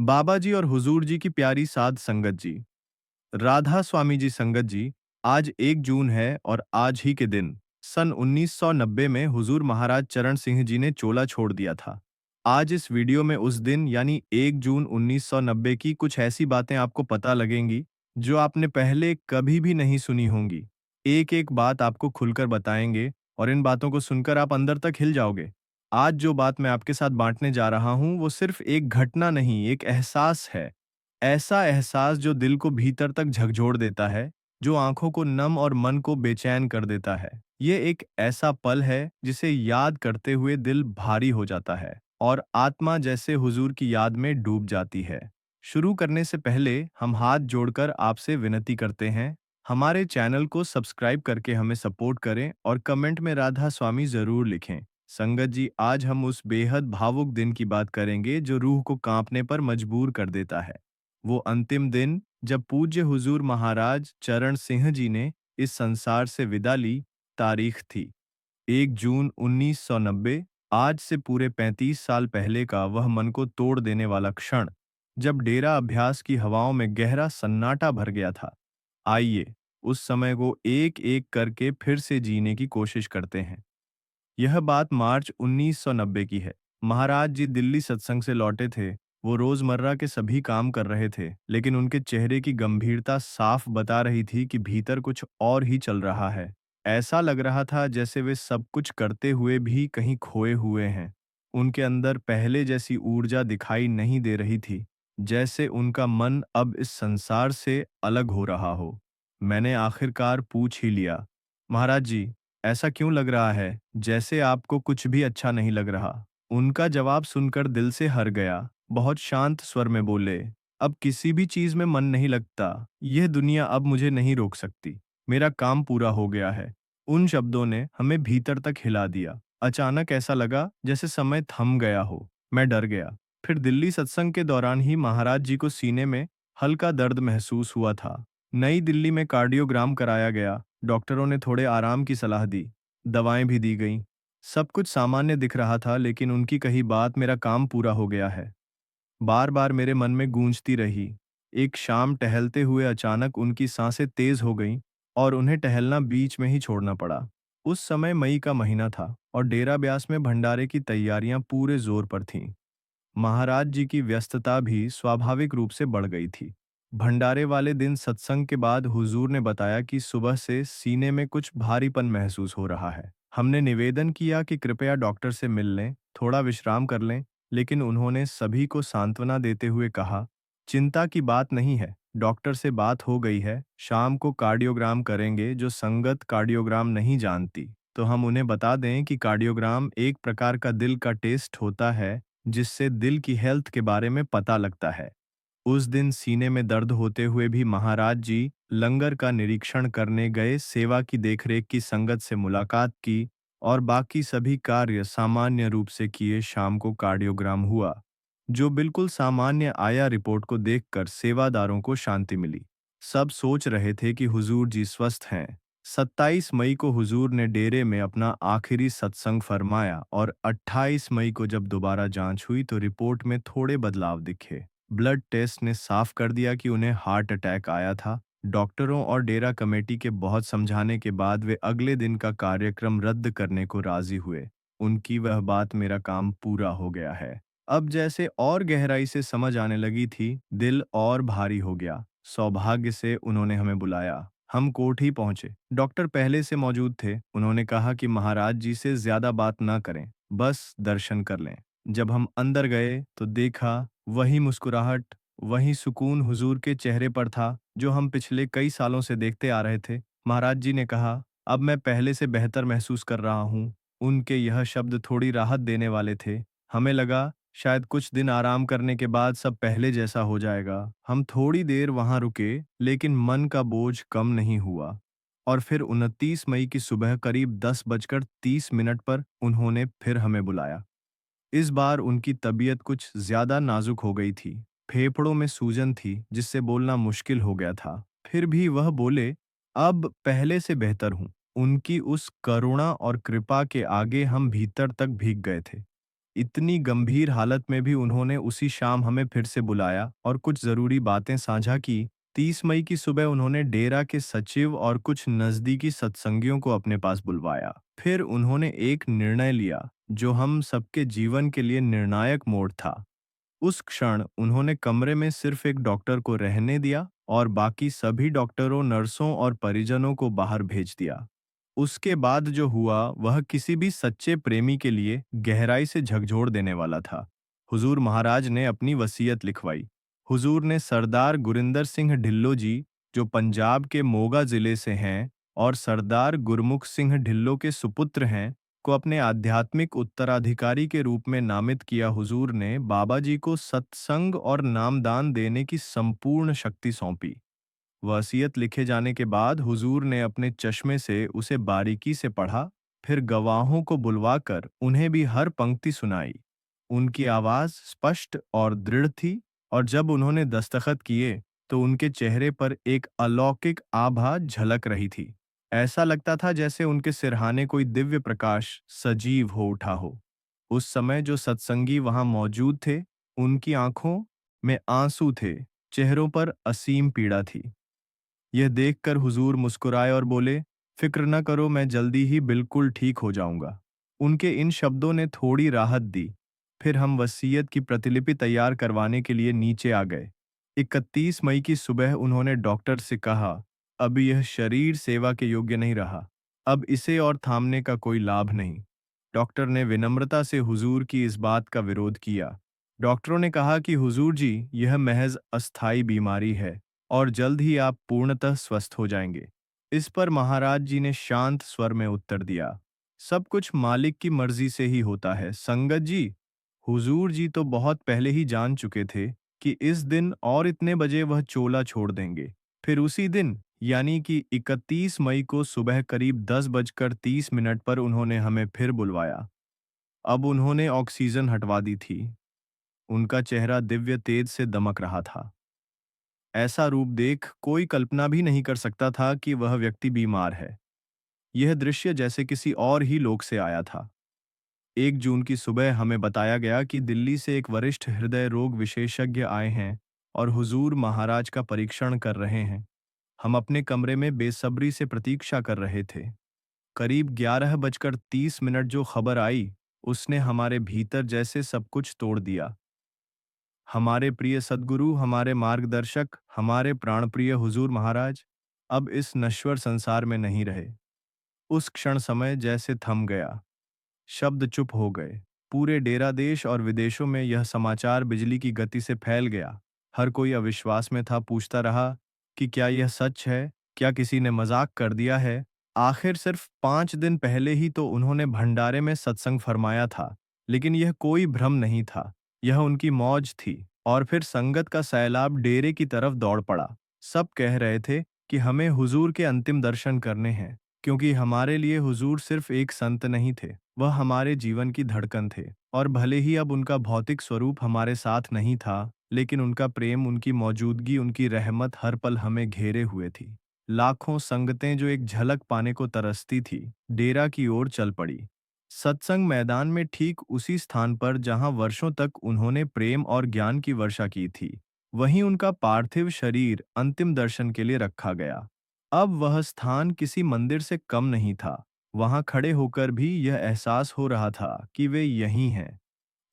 बाबा जी और हुजूर जी की प्यारी साध संगत जी, राधा स्वामी जी संगत जी, आज 1 जून है और आज ही के दिन सन 1990 में हुजूर महाराज चरण सिंह जी ने चोला छोड़ दिया था। आज इस वीडियो में उस दिन यानी 1 जून 1990 की कुछ ऐसी बातें आपको पता लगेंगी जो आपने पहले कभी भी नहीं सुनी होंगी। एक-एक बात आपको खुलकर बताएंगे और इन बातों को सुनकर आप अंदर तक हिल जाओगे। आज जो बात मैं आपके साथ बांटने जा रहा हूं वो सिर्फ एक घटना नहीं, एक एहसास है। ऐसा एहसास जो दिल को भीतर तक झकझोर देता है, जो आंखों को नम और मन को बेचैन कर देता है। ये एक ऐसा पल है जिसे याद करते हुए दिल भारी हो जाता है और आत्मा जैसे हुजूर की याद में डूब जाती है। शुरू करने से पहले हम हाथ जोड़कर आपसे विनती करते हैं, हमारे चैनल को सब्सक्राइब करके हमें सपोर्ट करें और कमेंट में राधा स्वामी जरूर लिखें। संगत जी, आज हम उस बेहद भावुक दिन की बात करेंगे जो रूह को कांपने पर मजबूर कर देता है। वो अंतिम दिन जब पूज्य हुजूर महाराज चरण सिंह जी ने इस संसार से विदा ली, तारीख थी 1 जून 1990। आज से पूरे 35 साल पहले का वह मन को तोड़ देने वाला क्षण, जब डेरा अभ्यास की हवाओं में गहरा सन्नाटा भर गया था। आइए, उस समय को एक-एक करके फिर से जीने की कोशिश करते हैं। यह बात मार्च 1990 की है। महाराज जी दिल्ली सत्संग से लौटे थे। वो रोजमर्रा के सभी काम कर रहे थे, लेकिन उनके चेहरे की गंभीरता साफ बता रही थी कि भीतर कुछ और ही चल रहा है। ऐसा लग रहा था जैसे वे सब कुछ करते हुए भी कहीं खोए हुए हैं। उनके अंदर पहले जैसी ऊर्जा दिखाई नहीं दे रही थी, जैसे उनका मन अब इस संसार से अलग हो रहा हो। मैंने आखिरकार पूछ ही लिया, महाराज जी, ऐसा क्यों लग रहा है जैसे आपको कुछ भी अच्छा नहीं लग रहा? उनका जवाब सुनकर दिल से हर गया। बहुत शांत स्वर में बोले, अब किसी भी चीज में मन नहीं लगता। यह दुनिया अब मुझे नहीं रोक सकती। मेरा काम पूरा हो गया है। उन शब्दों ने हमें भीतर तक हिला दिया। अचानक ऐसा लगा जैसे समय थम गया हो। मैं डर गया। फिर दिल्ली सत्संग के दौरान ही महाराज जी को सीने में हल्का दर्द महसूस हुआ था। नई दिल्ली में कार्डियोग्राम कराया गया। डॉक्टरों ने थोड़े आराम की सलाह दी, दवाएं भी दी गईं। सब कुछ सामान्य दिख रहा था, लेकिन उनकी कही बात मेरा काम पूरा हो गया है, बार बार मेरे मन में गूंजती रही। एक शाम टहलते हुए अचानक उनकी सांसें तेज हो गईं और उन्हें टहलना बीच में ही छोड़ना पड़ा। उस समय मई का महीना था और डेरा ब्यास में भंडारे की तैयारियां पूरे जोर पर थीं। महाराज जी की व्यस्तता भी स्वाभाविक रूप से बढ़ गई थी। भंडारे वाले दिन सत्संग के बाद हुजूर ने बताया कि सुबह से सीने में कुछ भारीपन महसूस हो रहा है। हमने निवेदन किया कि कृपया डॉक्टर से मिल लें, थोड़ा विश्राम कर लें, लेकिन उन्होंने सभी को सांत्वना देते हुए कहा, चिंता की बात नहीं है, डॉक्टर से बात हो गई है, शाम को कार्डियोग्राम करेंगे। जो संगत कार्डियोग्राम नहीं जानती, तो हम उन्हें बता दें कि कार्डियोग्राम एक प्रकार का दिल का टेस्ट होता है, जिससे दिल की हेल्थ के बारे में पता लगता है। उस दिन सीने में दर्द होते हुए भी महाराज जी लंगर का निरीक्षण करने गए, सेवा की देखरेख की संगत से मुलाकात की और बाकी सभी कार्य सामान्य रूप से किए। शाम को कार्डियोग्राम हुआ, जो बिल्कुल सामान्य आया। रिपोर्ट को देखकर सेवादारों को शांति मिली। सब सोच रहे थे कि हुजूर जी स्वस्थ हैं। 27 मई को हुजूर ने डेरे में अपना आखिरी सत्संग फरमाया और 28 मई को जब दोबारा जांच हुई तो रिपोर्ट में थोड़े बदलाव दिखे। ब्लड टेस्ट ने साफ कर दिया कि उन्हें हार्ट अटैक आया था। डॉक्टरों और डेरा कमेटी के बहुत समझाने के बाद वे अगले दिन का कार्यक्रम रद्द करने को राजी हुए। उनकी वह बात मेरा काम पूरा हो गया है, अब जैसे और गहराई से समझ आने लगी थी। दिल और भारी हो गया। सौभाग्य से उन्होंने हमें बुलाया। हम कोठी पहुंचे। डॉक्टर पहले से मौजूद थे। उन्होंने कहा कि महाराज जी से ज्यादा बात ना करें, बस दर्शन कर लें। जब हम अंदर गए तो देखा, वही मुस्कुराहट, वही सुकून हुजूर के चेहरे पर था जो हम पिछले कई सालों से देखते आ रहे थे। महाराज जी ने कहा, अब मैं पहले से बेहतर महसूस कर रहा हूँ। उनके यह शब्द थोड़ी राहत देने वाले थे। हमें लगा शायद कुछ दिन आराम करने के बाद सब पहले जैसा हो जाएगा। हम थोड़ी देर वहां रुके, लेकिन मन का बोझ कम नहीं हुआ। और फिर 29 मई की सुबह करीब 10:30 पर उन्होंने फिर हमें बुलाया। इस बार उनकी तबीयत कुछ ज्यादा नाजुक हो गई थी। फेफड़ों में सूजन थी जिससे बोलना मुश्किल हो गया था। फिर भी वह बोले, अब पहले से बेहतर हूं। उनकी उस करुणा और कृपा के आगे हम भीतर तक भीग गए थे। इतनी गंभीर हालत में भी उन्होंने उसी शाम हमें फिर से बुलाया और कुछ जरूरी बातें साझा की। 30 मई की सुबह उन्होंने डेरा के सचिव और कुछ नजदीकी सत्संगियों को अपने पास बुलवाया। फिर उन्होंने एक निर्णय लिया जो हम सबके जीवन के लिए निर्णायक मोड़ था। उस क्षण उन्होंने कमरे में सिर्फ एक डॉक्टर को रहने दिया और बाकी सभी डॉक्टरों, नर्सों और परिजनों को बाहर भेज दिया। उसके बाद जो हुआ वह किसी भी सच्चे प्रेमी के लिए गहराई से झकझोर देने वाला था। हुजूर महाराज ने अपनी वसीयत लिखवाई। हुजूर ने सरदार गुरिंदर सिंह ढिल्लो जी, जो पंजाब के मोगा जिले से हैं और सरदार गुरमुख सिंह ढिल्लो के सुपुत्र हैं, को अपने आध्यात्मिक उत्तराधिकारी के रूप में नामित किया। हुजूर ने बाबा जी को सत्संग और नामदान देने की संपूर्ण शक्ति सौंपी। वसीयत लिखे जाने के बाद हुजूर ने अपने चश्मे से उसे बारीकी से पढ़ा, फिर गवाहों को बुलवाकर उन्हें भी हर पंक्ति सुनाई। उनकी आवाज स्पष्ट और दृढ़ थी और जब उन्होंने दस्तखत किए तो उनके चेहरे पर एक अलौकिक आभा झलक रही थी। ऐसा लगता था जैसे उनके सिरहाने कोई दिव्य प्रकाश सजीव हो उठा हो। उस समय जो सत्संगी वहां मौजूद थे, उनकी आंखों में आंसू थे, चेहरों पर असीम पीड़ा थी। यह देखकर हुजूर मुस्कुराए और बोले, फिक्र न करो, मैं जल्दी ही बिल्कुल ठीक हो जाऊंगा। उनके इन शब्दों ने थोड़ी राहत दी। फिर हम वसीयत की प्रतिलिपि तैयार करवाने के लिए नीचे आ गए। 31 मई की सुबह उन्होंने डॉक्टर से कहा, अब यह शरीर सेवा के योग्य नहीं रहा। अब इसे और थामने का कोई लाभ नहीं। डॉक्टर ने विनम्रता से हुजूर की इस बात का विरोध किया। डॉक्टरों ने कहा कि हुजूर जी, यह महज अस्थाई बीमारी है और जल्द ही आप पूर्णतः स्वस्थ हो जाएंगे। इस पर महाराज जी ने शांत स्वर में उत्तर दिया, सब कुछ मालिक की मर्जी से ही होता है संगत जी। हुजूर जी तो बहुत पहले ही जान चुके थे कि इस दिन और इतने बजे वह चोला छोड़ देंगे। फिर उसी दिन यानी कि 31 मई को सुबह करीब 10:30 पर उन्होंने हमें फिर बुलवाया। अब उन्होंने ऑक्सीजन हटवा दी थी। उनका चेहरा दिव्य तेज से दमक रहा था। ऐसा रूप देख कोई कल्पना भी नहीं कर सकता था कि वह व्यक्ति बीमार है। यह दृश्य जैसे किसी और ही लोक से आया था। 1 जून की सुबह हमें बताया गया कि दिल्ली से एक वरिष्ठ हृदय रोग विशेषज्ञ आए हैं और हुजूर महाराज का परीक्षण कर रहे हैं। हम अपने कमरे में बेसब्री से प्रतीक्षा कर रहे थे। करीब 11:30 जो खबर आई, उसने हमारे भीतर जैसे सब कुछ तोड़ दिया। हमारे प्रिय सद्गुरु, हमारे मार्गदर्शक, हमारे प्राणप्रिय हुजूर महाराज अब इस नश्वर संसार में नहीं रहे। उस क्षण समय जैसे थम गया। शब्द चुप हो गए। पूरे डेरा देश और विदेशों में यह समाचार बिजली की गति से फैल गया। हर कोई अविश्वास में था, पूछता रहा कि क्या यह सच है, क्या किसी ने मजाक कर दिया है। आखिर सिर्फ 5 दिन पहले ही तो उन्होंने भंडारे में सत्संग फरमाया था, लेकिन यह कोई भ्रम नहीं था, यह उनकी मौज थी। और फिर संगत का सैलाब डेरे की तरफ दौड़ पड़ा। सब कह रहे थे कि हमें हुजूर के अंतिम दर्शन करने हैं, क्योंकि हमारे लिए हुजूर सिर्फ एक संत नहीं थे, वह हमारे जीवन की धड़कन थे। और भले ही अब उनका भौतिक स्वरूप हमारे साथ नहीं था, लेकिन उनका प्रेम, उनकी मौजूदगी, उनकी रहमत हर पल हमें घेरे हुए थी। लाखों संगतें जो एक झलक पाने को तरसती थी, डेरा की ओर चल पड़ी। सत्संग मैदान में ठीक उसी स्थान पर जहां वर्षों तक उन्होंने प्रेम और ज्ञान की वर्षा की थी, वहीं उनका पार्थिव शरीर अंतिम दर्शन के लिए रखा गया। अब वह स्थान किसी मंदिर से कम नहीं था। वहां खड़े होकर भी यह एहसास हो रहा था कि वे यहीं हैं।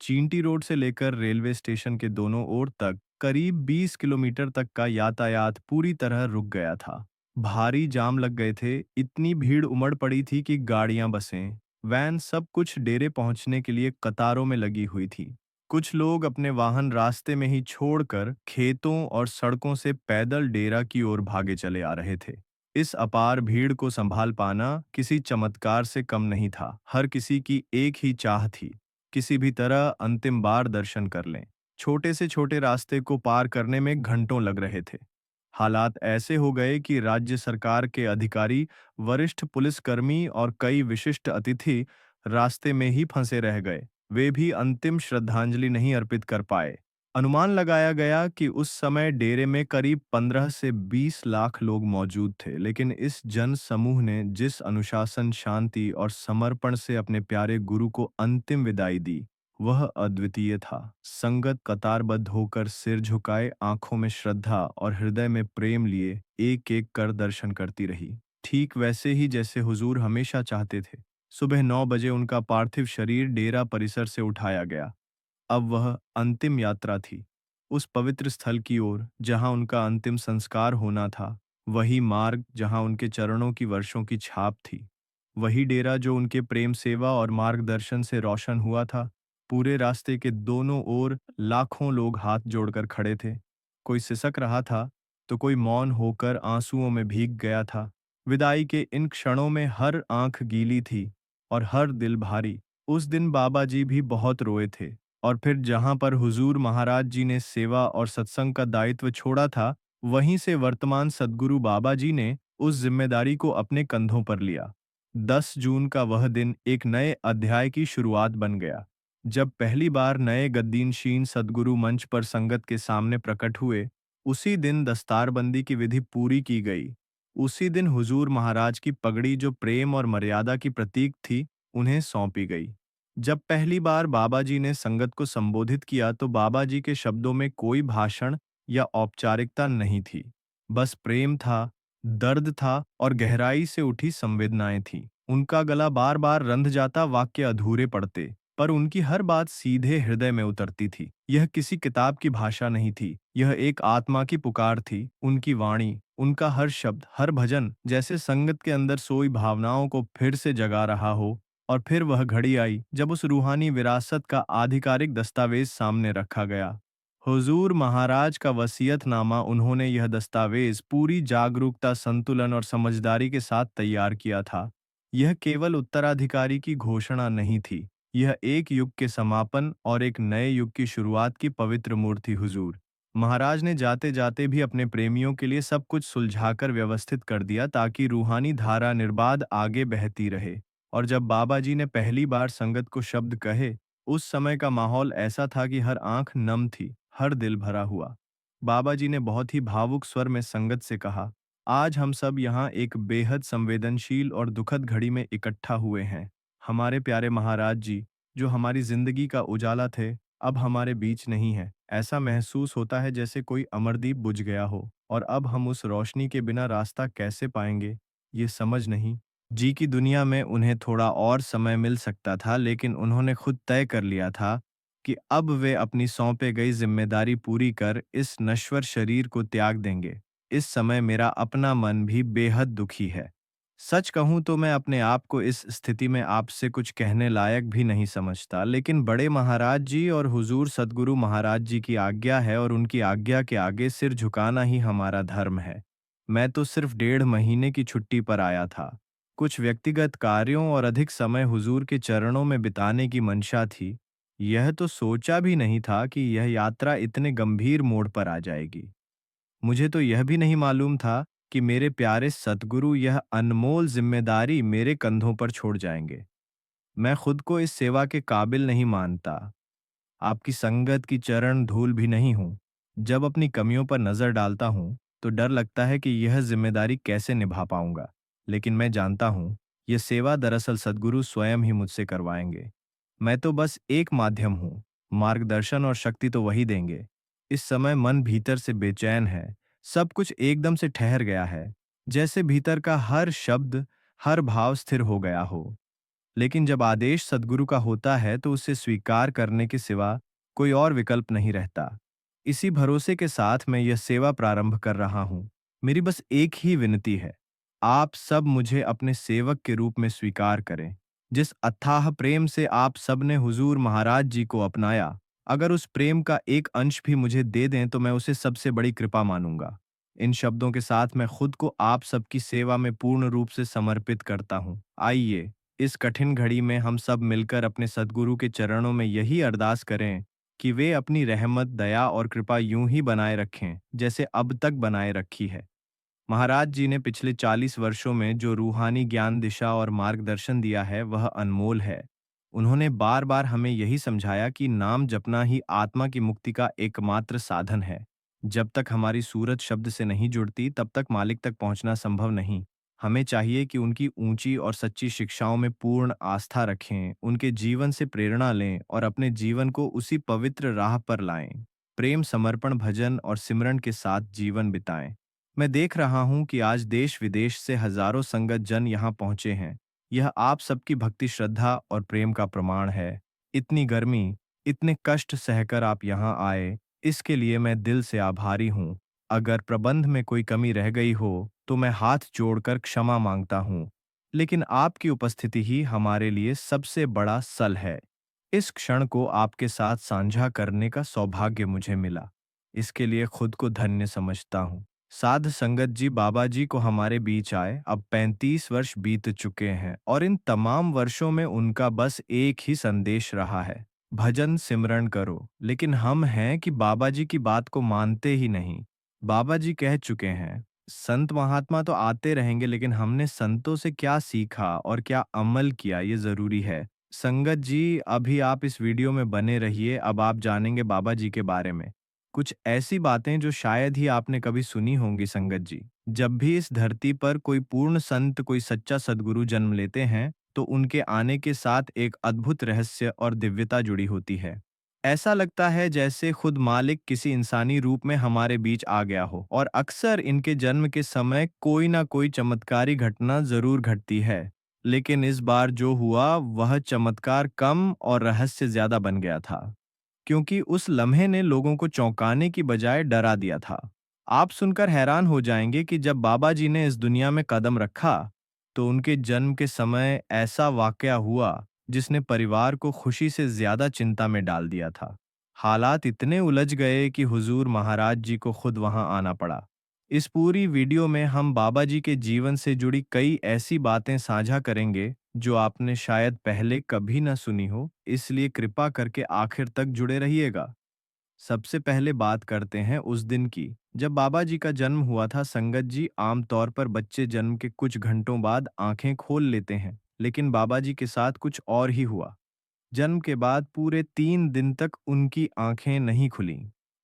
चींटी रोड से लेकर रेलवे स्टेशन के दोनों ओर तक करीब 20 किलोमीटर तक का यातायात पूरी तरह रुक गया था। भारी जाम लग गए थे, इतनी भीड़ उमड़ पड़ी थी कि गाड़ियां, बसें, वैन सब कुछ डेरे पहुंचने के लिए कतारों में लगी हुई थी। कुछ लोग अपने वाहन रास्ते में ही छोड़कर खेतों और सड़कों से पैदल डेरा की ओर भागे चले आ रहे थे। इस अपार भीड़ को संभाल पाना किसी चमत्कार से कम नहीं था। हर किसी की एक ही चाह थी, किसी भी तरह अंतिम बार दर्शन कर लें। छोटे से छोटे रास्ते को पार करने में घंटों लग रहे थे। हालात ऐसे हो गए कि राज्य सरकार के अधिकारी, वरिष्ठ पुलिसकर्मी और कई विशिष्ट अतिथि रास्ते में ही फंसे रह गए। वे भी अंतिम श्रद्धांजलि नहीं अर्पित कर पाए। अनुमान लगाया गया कि उस समय डेरे में करीब 15 से 20 लाख लोग मौजूद थे, लेकिन इस जन समूह ने जिस अनुशासन, शांति और समर्पण से अपने प्यारे गुरु को अंतिम विदाई दी, वह अद्वितीय था। संगत कतारबद्ध होकर सिर झुकाए, आंखों में श्रद्धा और हृदय में प्रेम लिए एक एक कर दर्शन करती रही, ठीक वैसे ही जैसे हुजूर हमेशा चाहते थे। सुबह 9 बजे उनका पार्थिव शरीर डेरा परिसर से उठाया गया। अब वह अंतिम यात्रा थी, उस पवित्र स्थल की ओर जहां उनका अंतिम संस्कार होना था। वही मार्ग जहां उनके चरणों की वर्षों की छाप थी। वही डेरा जो उनके प्रेम सेवा और मार्गदर्शन से रोशन हुआ था। पूरे रास्ते के दोनों ओर लाखों लोग हाथ जोड़कर खड़े थे। कोई सिसक रहा था, तो कोई मौन होकर आंसुओं में भीग गया था। विदाई के इन क्षणों में हर आंख गीली थी और हर दिल भारी। उस दिन बाबा जी भी बहुत रोए थे। और फिर जहां पर हुजूर महाराज जी ने सेवा और सत्संग का दायित्व छोड़ा था, वहीं से वर्तमान सद्गुरु बाबा जी ने उस जिम्मेदारी को अपने कंधों पर लिया। 10 जून का वह दिन एक नए अध्याय की शुरुआत बन गया। जब पहली बार नए गद्दीनशीन सद्गुरु मंच पर संगत के सामने प्रकट हुए, उसी दिन दस्तारबंदी की विधि पूरी की गई। उसी दिन हुजूर महाराज की पगड़ी जो प्रेम और मर्यादा की प्रतीक थी, उन्हें सौंपी गई। जब पहली बार बाबा जी ने संगत को संबोधित किया तो बाबा जी के शब्दों में कोई भाषण या औपचारिकता नहीं थी। बस प्रेम था, दर्द था और गहराई से उठी संवेदनाएं थीं। उनका गला बार बार रंध जाता, वाक्य अधूरे पड़ते, पर उनकी हर बात सीधे हृदय में उतरती थी। यह किसी किताब की भाषा नहीं थी, यह एक आत्मा की पुकार थी। उनकी वाणी, उनका हर शब्द, हर भजन जैसे संगत के अंदर सोई भावनाओं को फिर से जगा रहा हो। और फिर वह घड़ी आई जब उस रूहानी विरासत का आधिकारिक दस्तावेज सामने रखा गया। हुजूर महाराज का वसीयतनामा। उन्होंने यह दस्तावेज पूरी जागरूकता, संतुलन और समझदारी के साथ तैयार किया था। यह केवल उत्तराधिकारी की घोषणा नहीं थी, यह एक युग के समापन और एक नए युग की शुरुआत की पवित्र मूर्ति। हुजूर महाराज ने जाते जाते भी अपने प्रेमियों के लिए सब कुछ सुलझाकर व्यवस्थित कर दिया ताकि रूहानी धारा निर्बाध आगे बहती रहे। और जब बाबा जी ने पहली बार संगत को शब्द कहे, उस समय का माहौल ऐसा था कि हर आंख नम थी, हर दिल भरा हुआ। बाबा जी ने बहुत ही भावुक स्वर में संगत से कहा, आज हम सब यहाँ एक बेहद संवेदनशील और दुखद घड़ी में इकट्ठा हुए हैं। हमारे प्यारे महाराज जी, जो हमारी जिंदगी का उजाला थे, अब हमारे बीच नहीं है। ऐसा महसूस होता है जैसे कोई अमरदीप बुझ गया हो और अब हम उस रोशनी के बिना रास्ता कैसे पाएंगे, ये समझ नहीं। जी की दुनिया में उन्हें थोड़ा और समय मिल सकता था, लेकिन उन्होंने खुद तय कर लिया था कि अब वे अपनी सौंपे गई जिम्मेदारी पूरी कर इस नश्वर शरीर को त्याग देंगे। इस समय मेरा अपना मन भी बेहद दुखी है। सच कहूं तो मैं अपने आप को इस स्थिति में आपसे कुछ कहने लायक भी नहीं समझता, लेकिन बड़े महाराज जी और हुजूर सद्गुरु महाराज जी की आज्ञा है और उनकी आज्ञा के आगे सिर झुकाना ही हमारा धर्म है। मैं तो सिर्फ 1.5 महीने की छुट्टी पर आया था। कुछ व्यक्तिगत कार्यों और अधिक समय हुजूर के चरणों में बिताने की मंशा थी। यह तो सोचा भी नहीं था कि यह यात्रा इतने गंभीर मोड़ पर आ जाएगी। मुझे तो यह भी नहीं मालूम था कि मेरे प्यारे सतगुरु यह अनमोल जिम्मेदारी मेरे कंधों पर छोड़ जाएंगे। मैं खुद को इस सेवा के काबिल नहीं मानता, आपकी संगत की चरण धूल भी नहीं हूँ। जब अपनी कमियों पर नजर डालता हूँ, तो डर लगता है कि यह जिम्मेदारी कैसे निभा पाऊंगा। लेकिन मैं जानता हूँ, यह सेवा दरअसल सद्गुरु स्वयं ही मुझसे करवाएंगे। मैं तो बस एक माध्यम हूँ, मार्गदर्शन और शक्ति तो वही देंगे। इस समय मन भीतर से बेचैन है, सब कुछ एकदम से ठहर गया है, जैसे भीतर का हर शब्द, हर भाव स्थिर हो गया हो। लेकिन जब आदेश सद्गुरु का होता है तो उसे स्वीकार करने के सिवा कोई और विकल्प नहीं रहता। इसी भरोसे के साथ मैं यह सेवा प्रारंभ कर रहा हूं। मेरी बस एक ही विनती है, आप सब मुझे अपने सेवक के रूप में स्वीकार करें। जिस अथाह प्रेम से आप सब ने हुजूर महाराज जी को अपनाया, अगर उस प्रेम का एक अंश भी मुझे दे दें तो मैं उसे सबसे बड़ी कृपा मानूंगा। इन शब्दों के साथ मैं खुद को आप सबकी सेवा में पूर्ण रूप से समर्पित करता हूँ। आइए, इस कठिन घड़ी में हम सब मिलकर अपने सद्गुरु के चरणों में यही अरदास करें कि वे अपनी रहमत, दया और कृपा यूं ही बनाए रखें जैसे अब तक बनाए रखी है। महाराज जी ने पिछले 40 वर्षों में जो रूहानी ज्ञान, दिशा और मार्गदर्शन दिया है, वह अनमोल है। उन्होंने बार बार हमें यही समझाया कि नाम जपना ही आत्मा की मुक्ति का एकमात्र साधन है। जब तक हमारी सूरत शब्द से नहीं जुड़ती, तब तक मालिक तक पहुंचना संभव नहीं। हमें चाहिए कि उनकी ऊंची और सच्ची शिक्षाओं में पूर्ण आस्था रखें, उनके जीवन से प्रेरणा लें और अपने जीवन को उसी पवित्र राह पर लाएं। प्रेम, समर्पण, भजन और सिमरन के साथ जीवन बिताएं। मैं देख रहा हूं कि आज देश विदेश से हजारों संगत जन यहाँ पहुंचे हैं। यह आप सबकी भक्ति, श्रद्धा और प्रेम का प्रमाण है। इतनी गर्मी, इतने कष्ट सहकर आप यहाँ आए, इसके लिए मैं दिल से आभारी हूँ। अगर प्रबंध में कोई कमी रह गई हो तो मैं हाथ जोड़कर क्षमा मांगता हूँ, लेकिन आपकी उपस्थिति ही हमारे लिए सबसे बड़ा सल है। इस क्षण को आपके साथ साझा करने का सौभाग्य मुझे मिला, इसके लिए खुद को धन्य समझता हूँ। साध संगत जी, बाबा जी को हमारे बीच आए अब 35 वर्ष बीत चुके हैं और इन तमाम वर्षों में उनका बस एक ही संदेश रहा है, भजन सिमरन करो। लेकिन हम हैं कि बाबा जी की बात को मानते ही नहीं। बाबा जी कह चुके हैं, संत महात्मा तो आते रहेंगे, लेकिन हमने संतों से क्या सीखा और क्या अमल किया, ये जरूरी है। संगत जी, अभी आप इस वीडियो में बने रहिए, अब आप जानेंगे बाबा जी के बारे में कुछ ऐसी बातें जो शायद ही आपने कभी सुनी होंगी। संगत जी, जब भी इस धरती पर कोई पूर्ण संत, कोई सच्चा सद्गुरु जन्म लेते हैं, तो उनके आने के साथ एक अद्भुत रहस्य और दिव्यता जुड़ी होती है। ऐसा लगता है जैसे खुद मालिक किसी इंसानी रूप में हमारे बीच आ गया हो, और अक्सर इनके जन्म के समय कोई ना कोई चमत्कारी घटना जरूर घटती है। लेकिन इस बार जो हुआ वह चमत्कार कम और रहस्य ज्यादा बन गया था, क्योंकि उस लम्हे ने लोगों को चौंकाने की बजाय डरा दिया था। आप सुनकर हैरान हो जाएंगे कि जब बाबा जी ने इस दुनिया में कदम रखा, तो उनके जन्म के समय ऐसा वाकया हुआ जिसने परिवार को खुशी से ज्यादा चिंता में डाल दिया था। हालात इतने उलझ गए कि हुजूर महाराज जी को खुद वहां आना पड़ा। इस पूरी वीडियो में हम बाबा जी के जीवन से जुड़ी कई ऐसी बातें साझा करेंगे जो आपने शायद पहले कभी न सुनी हो, इसलिए कृपा करके आखिर तक जुड़े रहिएगा। सबसे पहले बात करते हैं उस दिन की जब बाबा जी का जन्म हुआ था। संगत जी, आमतौर पर बच्चे जन्म के कुछ घंटों बाद आंखें खोल लेते हैं, लेकिन बाबा जी के साथ कुछ और ही हुआ। जन्म के बाद पूरे 3 दिन तक उनकी आंखें नहीं खुलीं।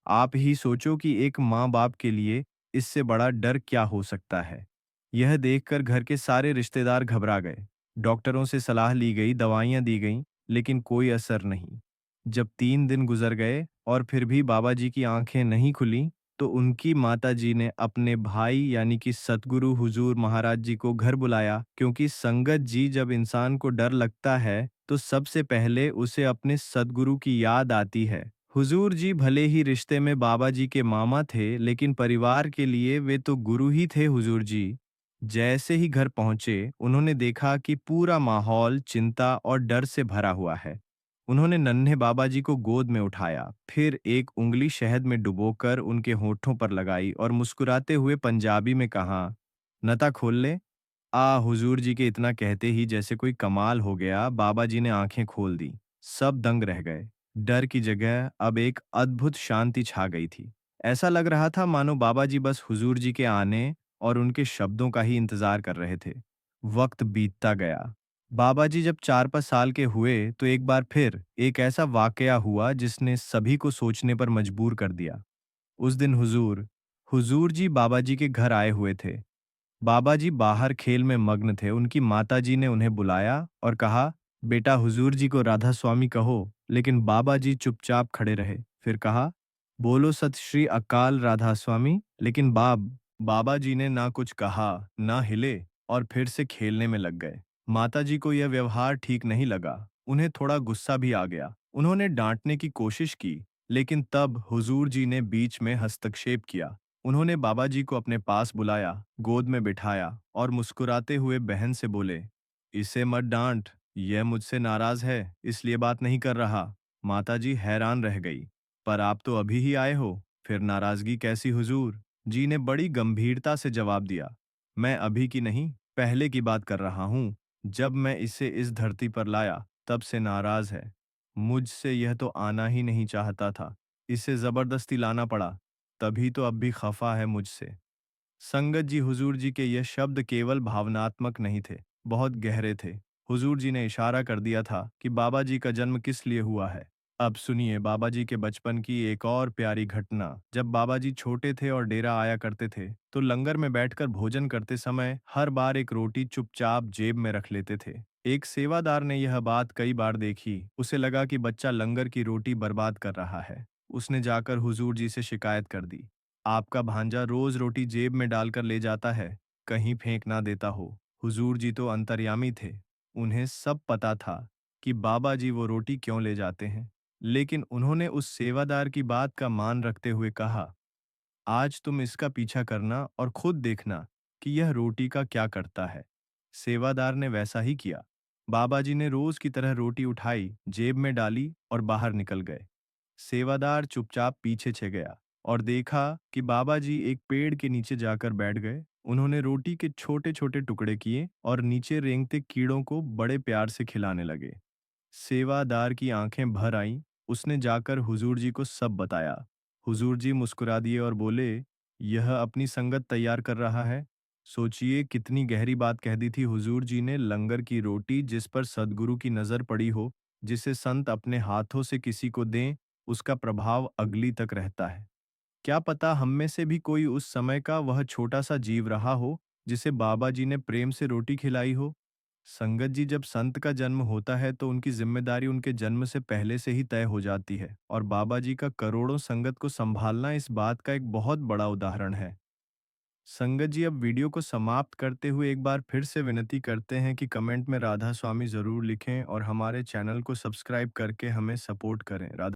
आप ही सोचो कि एक माँ बाप के लिए इससे बड़ा डर क्या हो सकता है। यह देखकर घर के सारे रिश्तेदार घबरा गए। डॉक्टरों से सलाह ली गई, दवाइयां दी गईं, लेकिन कोई असर नहीं। जब 3 दिन गुजर गए और फिर भी बाबा जी की आंखें नहीं खुलीं, तो उनकी माता जी ने अपने भाई यानी कि सतगुरु हुजूर महाराज जी को घर बुलाया, क्योंकि संगत जी, जब इंसान को डर लगता है तो सबसे पहले उसे अपने सद्गुरु की याद आती है। हुजूर जी भले ही रिश्ते में बाबा जी के मामा थे, लेकिन परिवार के लिए वे तो गुरु ही थे। हुजूर जी जैसे ही घर पहुंचे, उन्होंने देखा कि पूरा माहौल चिंता और डर से भरा हुआ है। उन्होंने नन्हे बाबा जी को गोद में उठाया, फिर एक उंगली शहद में डुबोकर उनके होठों पर लगाई और मुस्कुराते हुए पंजाबी में कहा, नता खोल ले। हुजूर जी के इतना कहते ही जैसे कोई कमाल हो गया, बाबा जी ने आंखें खोल दी। सब दंग रह गए। डर की जगह अब एक अद्भुत शांति छा गई थी। ऐसा लग रहा था मानो बाबा जी बस हुजूर जी के आने और उनके शब्दों का ही इंतजार कर रहे थे। वक्त बीतता गया। बाबा जी जब 4-5 साल के हुए तो एक बार फिर एक ऐसा वाकया हुआ जिसने सभी को सोचने पर मजबूर कर दिया। उस दिन हुजूर हुजूर जी बाबा जी के घर आए हुए थे। बाबा जी बाहर खेल में मग्न थे। उनकी माताजी ने उन्हें बुलाया और कहा, बेटा हुजूर जी को राधा स्वामी कहो। लेकिन बाबा जी चुपचाप खड़े रहे। फिर कहा, बोलो सत श्री अकाल राधा स्वामी। लेकिन बाबा जी ने ना कुछ कहा, ना हिले, और फिर से खेलने में लग गए। माता जी को यह व्यवहार ठीक नहीं लगा। उन्हें थोड़ा गुस्सा भी आ गया। उन्होंने डांटने की कोशिश की, लेकिन तब हुजूर जी ने बीच में हस्तक्षेप किया। उन्होंने बाबा जी को अपने पास बुलाया, गोद में बिठाया और मुस्कुराते हुए बहन से बोले, इसे मत डांट, यह मुझसे नाराज है, इसलिए बात नहीं कर रहा। माताजी हैरान रह गई, पर आप तो अभी ही आए हो, फिर नाराजगी कैसी? हुजूर जी ने बड़ी गंभीरता से जवाब दिया, मैं अभी की नहीं, पहले की बात कर रहा हूँ। जब मैं इसे इस धरती पर लाया, तब से नाराज है। मुझसे यह तो आना ही नहीं चाहता था, इसे जबरदस्ती लाना पड़ा, तभी तो अब भी खफा है मुझसे। संगत जी, हुजूर जी के ये शब्द केवल भावनात्मक नहीं थे, बहुत गहरे थे। हुजूर जी ने इशारा कर दिया था कि बाबा जी का जन्म किस लिए हुआ है। अब सुनिए बाबा जी के बचपन की एक और प्यारी घटना। जब बाबा जी छोटे थे और डेरा आया करते थे, तो लंगर में बैठकर भोजन करते समय हर बार एक रोटी चुपचाप जेब में रख लेते थे। एक सेवादार ने यह बात कई बार देखी। उसे लगा कि बच्चा लंगर की रोटी बर्बाद कर रहा है। उसने जाकर हुजूर जी से शिकायत कर दी। आपका भांजा रोज रोटी जेब में डालकर ले जाता है, कहीं फेंक ना देता हो। हुजूर जी तो अंतर्यामी थे। उन्हें सब पता था कि बाबा जी वो रोटी क्यों ले जाते हैं। लेकिन उन्होंने उस सेवादार की बात का मान रखते हुए कहा, आज तुम इसका पीछा करना और खुद देखना कि यह रोटी का क्या करता है। सेवादार ने वैसा ही किया। बाबा जी ने रोज की तरह रोटी उठाई, जेब में डाली और बाहर निकल गए। सेवादार चुपचाप पीछे छे गया और देखा कि बाबा जी एक पेड़ के नीचे जाकर बैठ गए। उन्होंने रोटी के छोटे छोटे टुकड़े किए और नीचे रेंगते कीड़ों को बड़े प्यार से खिलाने लगे। सेवादार की आंखें भर आईं। उसने जाकर हुजूर जी को सब बताया। हुजूर जी मुस्कुरा दिए और बोले, यह अपनी संगत तैयार कर रहा है। सोचिए कितनी गहरी बात कह दी थी हुजूर जी ने। लंगर की रोटी जिस पर सद्गुरु की नजर पड़ी हो, जिसे संत अपने हाथों से किसी को दें, उसका प्रभाव अगली तक रहता है। क्या पता हम में से भी कोई उस समय का वह छोटा सा जीव रहा हो, जिसे बाबा जी ने प्रेम से रोटी खिलाई हो। संगत जी, जब संत का जन्म होता है तो उनकी जिम्मेदारी उनके जन्म से पहले से ही तय हो जाती है, और बाबा जी का करोड़ों संगत को संभालना इस बात का एक बहुत बड़ा उदाहरण है। संगत जी, अब वीडियो को समाप्त करते हुए एक बार फिर से विनती करते हैं कि कमेंट में राधा स्वामी जरूर लिखें और हमारे चैनल को सब्सक्राइब करके हमें सपोर्ट करें। राधा